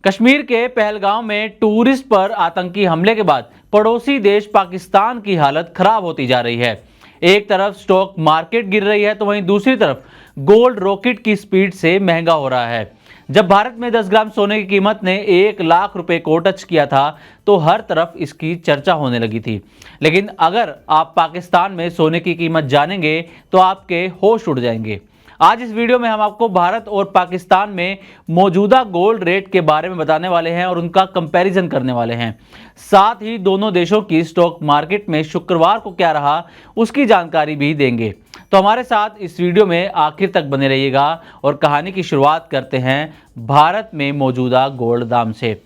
कश्मीर के पहलगांव में टूरिस्ट पर आतंकी हमले के बाद पड़ोसी देश पाकिस्तान की हालत खराब होती जा रही है। एक तरफ स्टॉक मार्केट गिर रही है तो वहीं दूसरी तरफ गोल्ड रॉकेट की स्पीड से महंगा हो रहा है। जब भारत में 10 ग्राम सोने की कीमत ने 1 लाख रुपए को टच किया था तो हर तरफ इसकी चर्चा होने लगी थी। लेकिन अगर आप पाकिस्तान में सोने की कीमत जानेंगे तो आपके होश उड़ जाएंगे। आज इस वीडियो में हम आपको भारत और पाकिस्तान में मौजूदा गोल्ड रेट के बारे में बताने वाले हैं और उनका कंपैरिजन करने वाले हैं। साथ ही दोनों देशों की स्टॉक मार्केट में शुक्रवार को क्या रहा उसकी जानकारी भी देंगे। तो हमारे साथ इस वीडियो में आखिर तक बने रहिएगा और कहानी की शुरुआत करते हैं भारत में मौजूदा गोल्ड दाम से।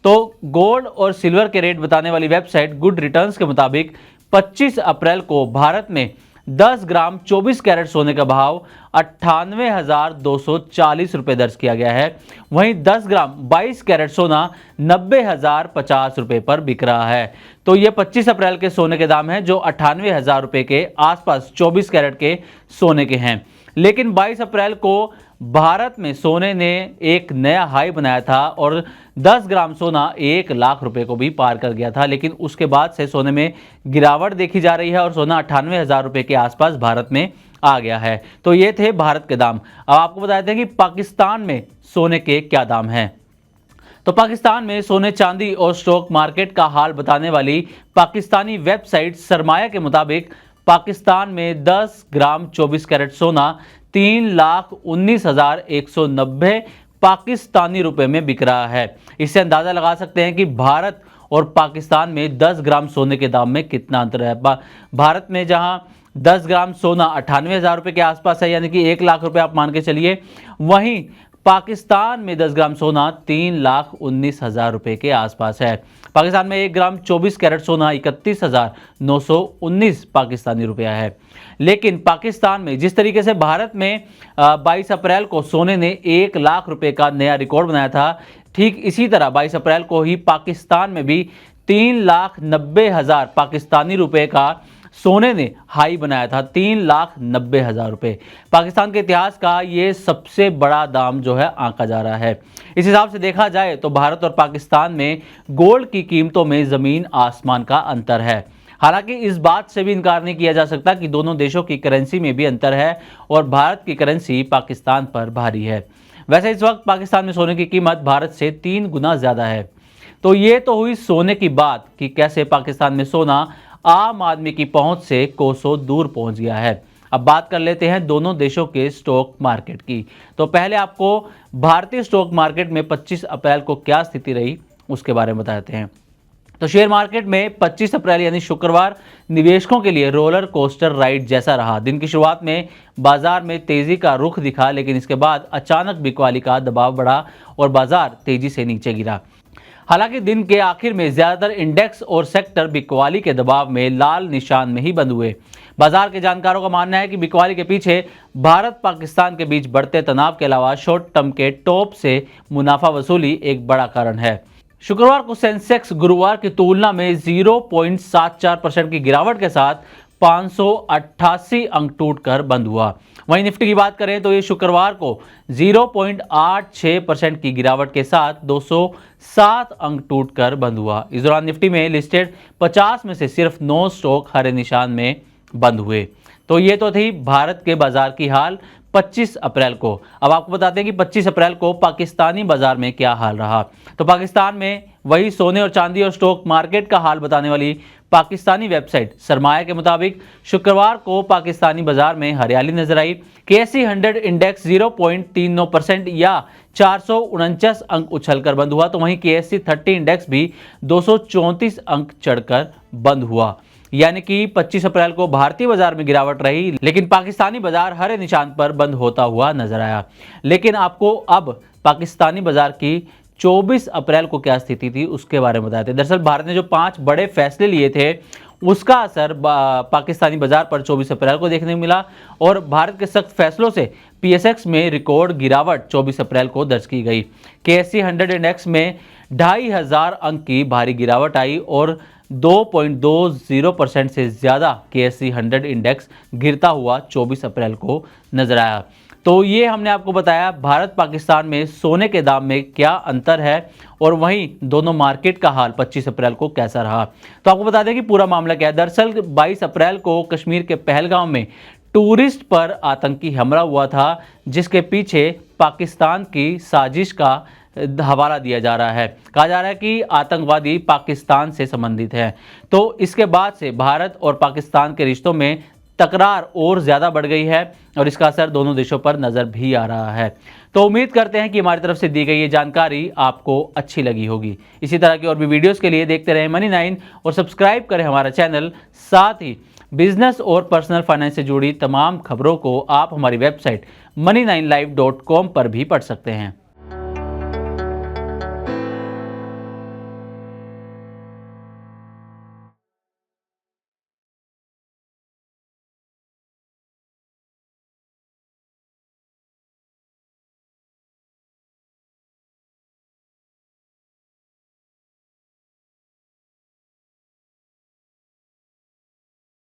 तो गोल्ड और सिल्वर के रेट बताने वाली वेबसाइट गुड रिटर्न्स के मुताबिक 25 अप्रैल को भारत में 10 ग्राम 24 कैरेट सोने का भाव 98,240 रुपये दर्ज किया गया है। वहीं 10 ग्राम 22 कैरेट सोना 90,050 रुपये पर बिक रहा है। तो ये 25 अप्रैल के सोने के दाम हैं जो 98,000 रुपये के आसपास 24 कैरेट के सोने के हैं। लेकिन 22 अप्रैल को भारत में सोने ने एक नया हाई बनाया था और 10 ग्राम सोना 1 लाख रुपए को भी पार कर गया था। लेकिन उसके बाद से सोने में गिरावट देखी जा रही है और सोना 98,000 रुपये के आसपास भारत में आ गया है। तो ये थे भारत के दाम। अब आपको बता देते हैं कि पाकिस्तान में सोने के क्या दाम हैं। तो पाकिस्तान में सोने चांदी और स्टॉक मार्केट का हाल बताने वाली पाकिस्तानी वेबसाइट सरमाया के मुताबिक पाकिस्तान में 10 ग्राम 24 कैरेट सोना 3,19,190 पाकिस्तानी रुपए में बिक रहा है। इससे अंदाजा लगा सकते हैं कि भारत और पाकिस्तान में 10 ग्राम सोने के दाम में कितना अंतर है। भारत में जहां 10 ग्राम सोना 98,000 रुपये के आसपास है, यानी कि 1 लाख रुपए आप मान के चलिए, वहीं पाकिस्तान में 10 ग्राम सोना 3,19,000 रुपये के आसपास है। पाकिस्तान में 1 ग्राम 24 कैरेट सोना 31,919 पाकिस्तानी रुपया है। लेकिन पाकिस्तान में जिस तरीके से भारत में 22 अप्रैल को सोने ने 1 लाख रुपए का नया रिकॉर्ड बनाया था, ठीक इसी तरह 22 अप्रैल को ही पाकिस्तान में भी 3,90,000 पाकिस्तानी रुपए का सोने ने हाई बनाया था। 3,90,000 रुपये पाकिस्तान के इतिहास का ये सबसे बड़ा दाम जो है आंका जा रहा है। इस हिसाब से देखा जाए तो भारत और पाकिस्तान में गोल्ड की कीमतों में ज़मीन आसमान का अंतर है। हालांकि इस बात से भी इनकार नहीं किया जा सकता कि दोनों देशों की करेंसी में भी अंतर है और भारत की करेंसी पाकिस्तान पर भारी है। वैसे इस वक्त पाकिस्तान में सोने की कीमत भारत से 3 गुना ज़्यादा है। तो ये तो हुई सोने की बात कि कैसे पाकिस्तान में सोना आम आदमी की पहुंच से कोसों दूर पहुंच गया है। अब बात कर लेते हैं दोनों देशों के स्टॉक मार्केट की। तो पहले आपको भारतीय स्टॉक मार्केट में 25 अप्रैल को क्या स्थिति रही उसके बारे में बताते हैं। तो शेयर मार्केट में 25 अप्रैल यानी शुक्रवार निवेशकों के लिए रोलर कोस्टर राइड जैसा रहा। दिन की शुरुआत में बाजार में तेजी का रुख दिखा, लेकिन इसके बाद अचानक बिकवाली का दबाव बढ़ा और बाजार तेजी से नीचे गिरा। हालांकि दिन के आखिर में ज्यादातर इंडेक्स और सेक्टर बिकवाली के दबाव में लाल निशान में ही बंद हुए। बाजार के जानकारों का मानना है कि बिकवाली के पीछे भारत पाकिस्तान के बीच बढ़ते तनाव के अलावा शॉर्ट टर्म के टॉप से मुनाफा वसूली एक बड़ा कारण है। शुक्रवार को सेंसेक्स गुरुवार की तुलना में 0.74% की गिरावट के साथ 588 अंक टूटकर बंद हुआ। वहीं निफ्टी की बात करें तो ये शुक्रवार को 0.86% की गिरावट के साथ 207 अंक टूटकर बंद हुआ। इस दौरान निफ्टी में लिस्टेड 50 में से सिर्फ 9 स्टॉक हरे निशान में बंद हुए। तो ये तो थी भारत के बाजार की हाल 25 अप्रैल को। अब आपको बताते हैं कि 25 अप्रैल को पाकिस्तानी बाजार में क्या हाल रहा। तो पाकिस्तान में वही सोने और चांदी और स्टॉक मार्केट का हाल बताने वाली पाकिस्तानी वेबसाइट सरमाया के मुताबिक शुक्रवार को पाकिस्तानी बाजार में हरियाली नजर आई। KSE 100 इंडेक्स 0.39% या 449 अंक उछलकर बंद हुआ। तो वहीं KSE 30 इंडेक्स भी 234 अंक चढ़कर बंद हुआ। यानी कि 25 अप्रैल को भारतीय बाजार में गिरावट रही, लेकिन पाकिस्तानी बाजार हरे निशान पर बंद होता हुआ नजर आया। लेकिन आपको अब पाकिस्तानी बाजार की 24 अप्रैल को क्या स्थिति थी उसके बारे में बताते हैं। दरअसल भारत ने जो 5 बड़े फैसले लिए थे उसका असर पाकिस्तानी बाजार पर 24 अप्रैल को देखने को मिला और भारत के सख्त फैसलों से PSX में रिकॉर्ड गिरावट 24 अप्रैल को दर्ज की गई। KSE 100 इंडेक्स में 2500 अंक की भारी गिरावट आई और 2.20% से ज़्यादा KSE 100 इंडेक्स गिरता हुआ 24 अप्रैल को नजर आया। तो ये हमने आपको बताया भारत पाकिस्तान में सोने के दाम में क्या अंतर है और वहीं दोनों मार्केट का हाल 25 अप्रैल को कैसा रहा। तो आपको बता दें कि पूरा मामला क्या है। दरअसल 22 अप्रैल को कश्मीर के पहलगाम में टूरिस्ट पर आतंकी हमला हुआ था, जिसके पीछे पाकिस्तान की साजिश का हवाला दिया जा रहा है। कहा जा रहा है कि आतंकवादी पाकिस्तान से संबंधित हैं। तो इसके बाद से भारत और पाकिस्तान के रिश्तों में तकरार और ज़्यादा बढ़ गई है और इसका असर दोनों देशों पर नज़र भी आ रहा है। तो उम्मीद करते हैं कि हमारी तरफ से दी गई ये जानकारी आपको अच्छी लगी होगी। इसी तरह की और भी वीडियोस के लिए देखते रहें मनी9 और सब्सक्राइब करें हमारा चैनल। साथ ही बिजनेस और पर्सनल फाइनेंस से जुड़ी तमाम खबरों को आप हमारी वेबसाइट money9live.com पर भी पढ़ सकते हैं।